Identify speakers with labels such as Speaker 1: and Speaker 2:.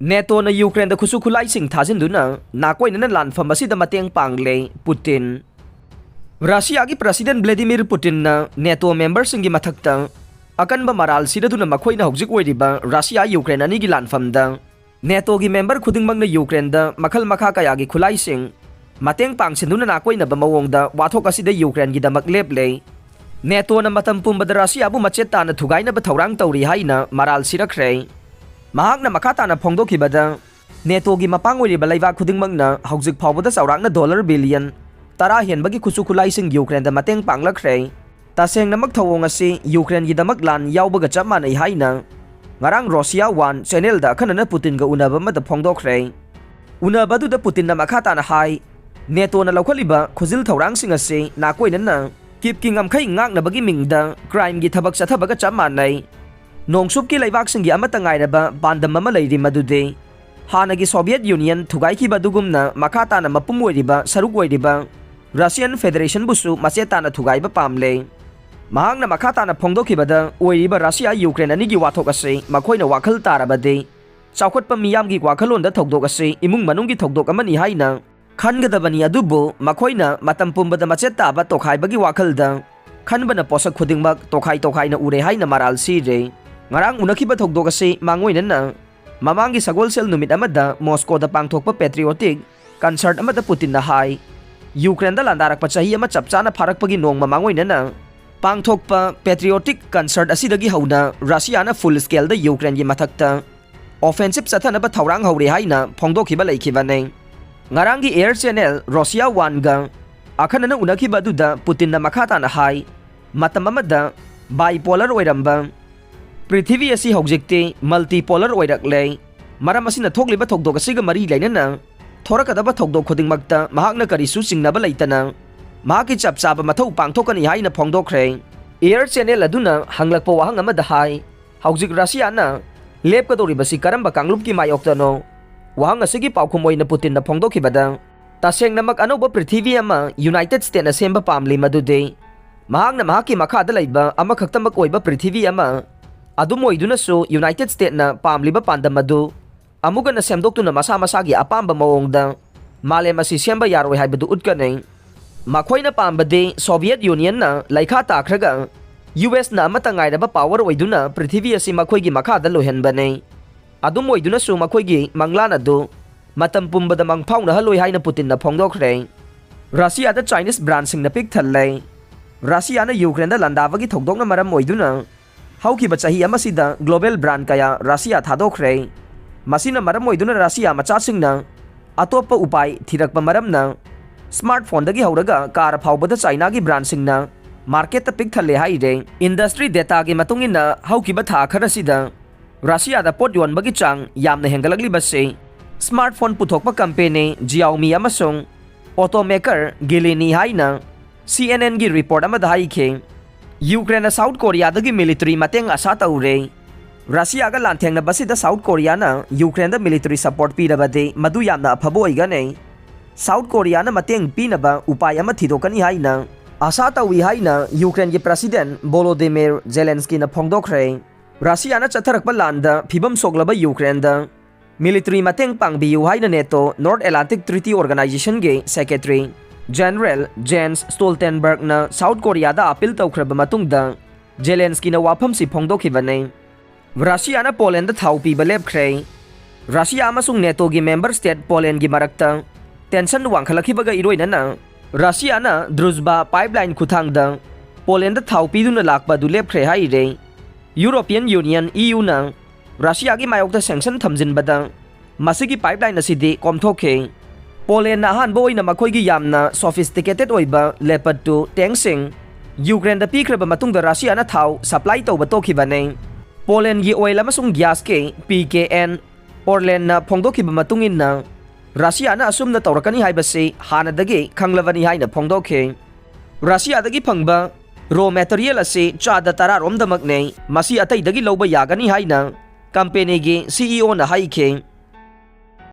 Speaker 1: नेटोना Ukraine खुसु खुलाइसिंग थाजिंदुना नाकोइनना लानफम असिदा मतेंग पांगले पुतिन रशिया की president Vladimir Putin NATO member सिंगी मथक्ता अकनब मराल सिददुना मखोइना हौजिक ओइरिबा रशिया यूक्रेन अनिगी लानफमदा नेटो की मेंबर खुदिंगमंगना यूक्रेन दा मखल मखा कयागी खुलाइसिंग मतेंग पांगसिंदुना नाकोइनबा मवोंगदा वाथोक असिदा यूक्रेन की दमक लेपले नेटो ना मतम पुंबदा रशिया बु मचेत ताना थुगाइनबा थौरांग तौरी हाइना मराल सिरखरे महाकना मखा ताना फोंदोखिबदा नेटो की मपांग ओइरिबा लैबा खुदिंगमंगना हौजिक फावबदा चौरांगना डॉलर बिलियन तरा हेनबगी खुसु खुलाइसिंग यूक्रेन दा मतेंग पांगलखरे तसेंगनमक थौओंग असि यूक्रेन की दमक लान यावबगा चप मानै हाइना ngarang Russia 1 channel da khanana Putin ga unaba ma da phongdokre unaba du da Putin na makha ta na hai neto na lokhaliba khojil thorang sing ase na koina na kip king am khai ngak na bagi ming da crime gi thabak sa thabaga chap manai nongsup ki laibak sing gi amata ngai raba bandam ma leiri madude hana gi Soviet Union thugai ki badugum na makha ta na mapum oiriba saruk oiriba Russian Federation busu mase ta na thugai ba pamle महांगना मखाताना फोंदोखिबदा ओइरिबा Russia Ukraine अनिगी वाथोक असे मखोइना वाखल ताराबदे चाउखटपा मियामगी वाखलोंदा थौदोक असे इमुंग मनुंगी थौदोक अमनि हाइना खनगदबनी अदुबो मखोइना मतम पुंबदा मचेत ताबा तोखाइबगी वाखलदा खनबना पोसक खुदिंगमक तोखाइना उरे हाइना मराल सिरे ngarang उनखिबा थौदोक असे मांगोइनना ममांगी सगोलसेल नुमित अमदा मॉस्कोदा पांगथोकपा पेट्रियोटिक कंसर्ट अमदा पुतिन हाई यूक्रेन दा लांदारकपा चाही अमा चपचाना फारकपगी नोंग मांगोइनना पांगथोकपा पेट्रियोटिक कंसर्ट असिदगी हौना रशियाना फुल स्केल दा यूक्रेन की मथक्ता ऑफेंसिव चथनबा थौरांग हौरे हाइना फोंदोखिबा लैखिबाने ngarang gi air channel Russia 1 ga akhanana unakhiba duda Putin na makhata na hai matam amada bipolar oiramba prithvi asi hogjekte multipolar oirakle maram asina thokliba thokdok asiga mari lainana thorakadaba thokdok khodingmakta mahakna karisu singnaba laitana mahaki chapchaba mathau pangthokani haina phongdokre air channel aduna hanglakpa wahang amada hai hogjik Russia na lepkadori basi karamba kanglup ki mayoktano wahang asigi paukhumoi na Putin na phongdokhibada taseng namak anoba prithvi ama United States na semba pamli madude mahang na mahaki makhada laiba ama khaktamak oiba prithvi ama adumoiduna so United States na pamliba pandamadu amuga na semdoktuna masa masagi apamba mawongda malem asi semba yaroi haibadu utkanai makhoi na pambade Soviet Union na laikha takhraga US na amata ngairaba power oiduna prithvi asi makhoi gi makhada lohenbane adum oiduna su makhoi gi manglana do matam pumbada mangphauna haloi haina Putin na phongdokre Russia da Chinese brand sing na pik thallai Russia na Ukraine da landava gi thokdokna maram oiduna hauki ba chahi amasida global brand kaya Russia thadokre masina maram oiduna Russia macha singna atopa upai thirakpa maram na smartphone दगी हौरगा car फाउबदा China की brand सिंगना market पिक थले हाइरे industry data की मतुंगिना हौकिबा था खरसिदा रशिया दा पोट योनबगी चांग यामना हेंगलगली बसे स्मार्टफोन पुथोकपा कंपनी Xiaomi अमसोंग ऑटोमेकर गिलिनी हाइना CNN की रिपोर्ट अमदा हाइखे यूक्रेन साउथ कोरिया दगी मिलिट्री मतेंग आशा तौरे रशिया का लांथेंगना बसिदा साउथ कोरिया ना यूक्रेन दा मिलिट्री सपोर्ट पीरबदे मदु यामना अफबो ओइगने साउथ कोरिया ना मतेंग पीनबा उपाय अमा थिदोकनी हाइना आशा तौई हाइना यूक्रेन की प्रेसिडेंट वोलोदिमीर जेलेंस्की ना फोंदोखरे रशिया ना चथरकपा लांदा फिबम सोगलबा यूक्रेन दा मिलिट्री मतेंग पांगबियु हाइना NATO North Atlantic Treaty Organization के सेक्रेटरी जनरल जेन्स स्टोल्टेनबर्ग ना साउथ कोरिया दा अपील तौखरबा मतुंगदा जेलेंस्की ना वाफम सि फोंदोखिबने रशिया ना पोलैंड दा थाउ पीबा लेपखरे रशिया अमसुंग नेटो की मेंबर स्टेट पोलैंड की मरक्ता टेंशन वांखलखिबगा इरोइनना रशिया ना द्रुजबा पाइपलाइन खुथांगदा पोलैंड थाउ पीदुना लाकबा दु लेपखरे हाइरे यूरोपियन यूनियन EU ना रशिया की मायोक्ता सैंक्शन थमजिनबदा मसिगी पाइपलाइन असिदि कोमथोखे पोलैंड ना हानबो ओइना मखोइगी यामना सोफिस्टिकेटेड ओइबा लेपर्ड 2 टैंक्सिंग यूक्रेन दा पीखरबा मतुंगदा रशिया ना थाउ सप्लाई तौबा तोखिबने पोलैंड की ऑयल अमसुंग गैस के PKN पोलैंड ना फोंदोखिबा मतुंगिना रशिया ना असुमना तौरकनी हाइबसे हानदगी खंगलवनी हाइना फोंदोखे रशिया दगी फंगबा रो मटेरियल असे चादा तरारोम दमकने मसी अतैदगी लौबा यागनी हाइना कंपनी की CEO ना हाइखे